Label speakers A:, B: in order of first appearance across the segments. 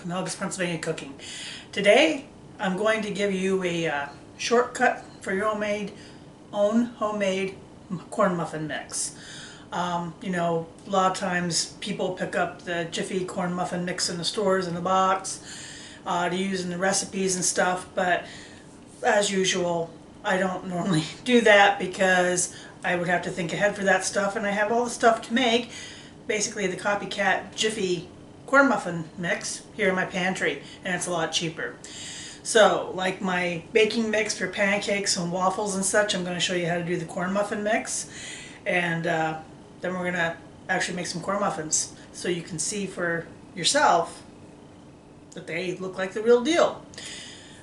A: from Helga's Pennsylvania Cooking. Today I'm going to give you a shortcut for your own homemade corn muffin mix. You know, a lot of times people pick up the Jiffy Corn Muffin mix in the stores in the box to use in the recipes and stuff, but as usual I don't normally do that because I would have to think ahead for that stuff, and I have all the stuff to make basically the Copycat Jiffy Corn Muffin mix here in my pantry, and it's a lot cheaper. So, like my baking mix for pancakes and waffles and such, I'm going to show you how to do the corn muffin mix, and then we're going to actually make some corn muffins so you can see for yourself that they look like the real deal.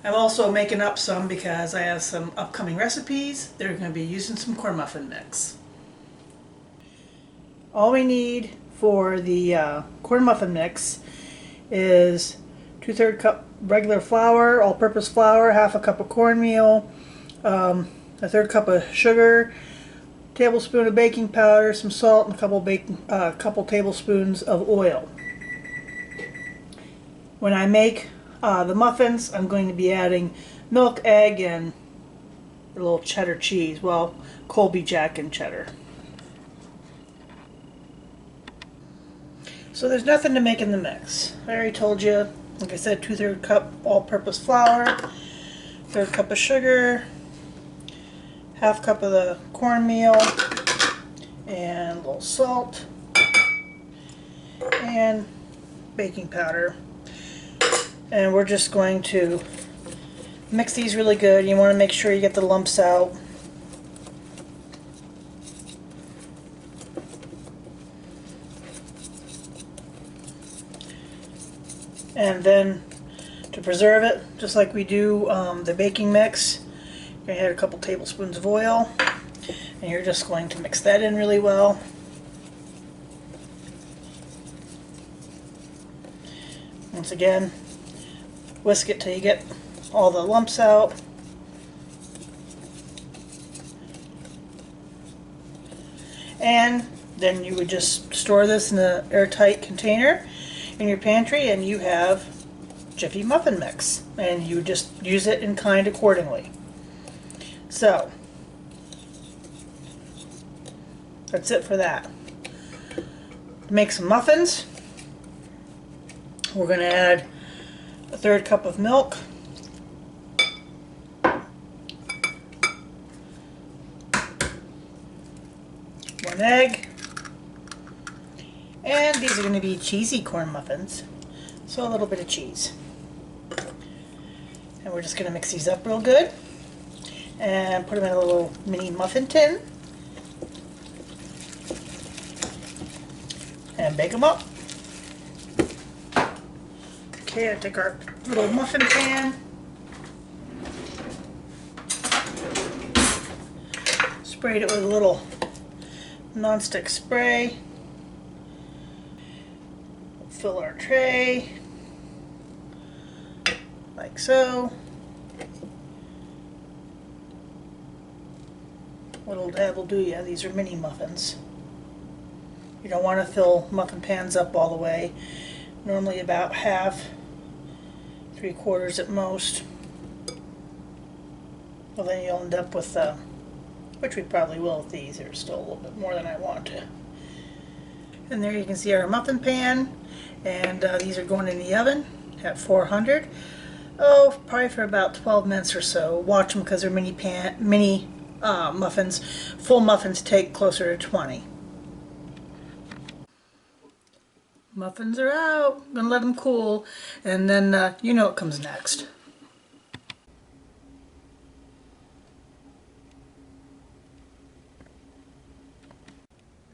A: I'm also making up some because I have some upcoming recipes that are going to be using some corn muffin mix. All we need for the corn muffin mix is 2/3 cup regular flour, all-purpose flour, half a cup of cornmeal, a 1/3 cup of sugar, tablespoon of baking powder, some salt, and a couple tablespoons of oil. When I make the muffins, I'm going to be adding milk, egg, and a little cheddar cheese. Well, Colby Jack and cheddar. So there's nothing to make in the mix. I already told you, like I said, 2/3 cup all-purpose flour, 1/3 cup of sugar, half cup of the cornmeal, and a little salt, and baking powder. And we're just going to mix these really good. You want to make sure you get the lumps out. And then to preserve it, just like we do the baking mix, you're going to add a couple tablespoons of oil, and you're just going to mix that in really well. Once again, whisk it till you get all the lumps out. And then you would just store this in an airtight container in your pantry, and you have Jiffy muffin mix, and you just use it in kind accordingly. So that's it for that. To make some muffins, we're going to add a 1/3 cup of milk, one egg, and these are going to be cheesy corn muffins, so a little bit of cheese. And we're just going to mix these up real good and put them in a little mini muffin tin and bake them up. Okay, I take our little muffin pan, sprayed it with a little non-stick spray, fill our tray like so. Little dab will do ya. These are mini muffins. You don't want to fill muffin pans up all the way. Normally about half, 3/4 at most. Well, then you'll end up with, which we probably will with these. There's still a little bit more than I want to. And there you can see our muffin pan, and these are going in the oven at 400. Oh, probably for about 12 minutes or so. Watch them because they're mini muffins. Full muffins take closer to 20. Muffins are out. I'm gonna let them cool, and then you know what comes next.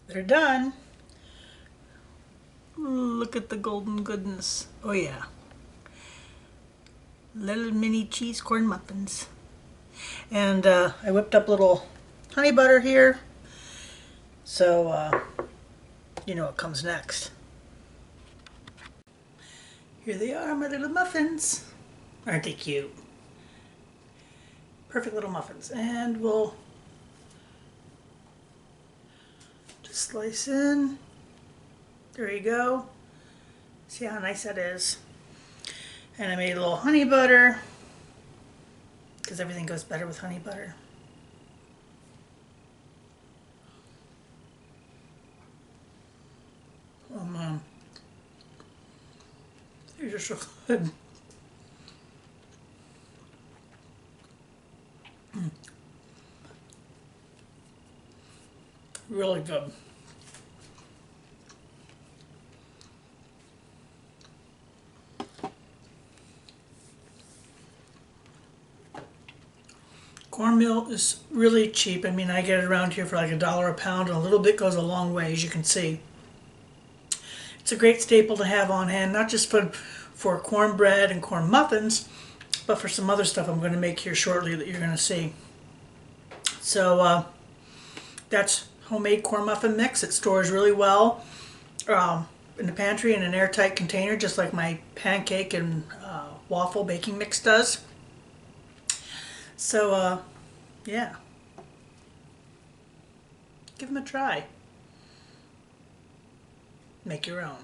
A: They're done. Look at the golden goodness. Oh yeah. Little mini cheese corn muffins. And I whipped up a little honey butter here, so you know what comes next. Here they are, my little muffins. Aren't they cute? Perfect little muffins. And we'll just slice in. There you go. See how nice that is. And I made a little honey butter, because everything goes better with honey butter. Oh man, these are so good. Really good. Cornmeal is really cheap. I mean, I get it around here for like $1 a pound, and a little bit goes a long way, as you can see. It's a great staple to have on hand, not just for cornbread and corn muffins, but for some other stuff I'm going to make here shortly that you're going to see. So that's homemade corn muffin mix. It stores really well in the pantry in an airtight container, just like my pancake and waffle baking mix does. So yeah, give them a try. Make your own.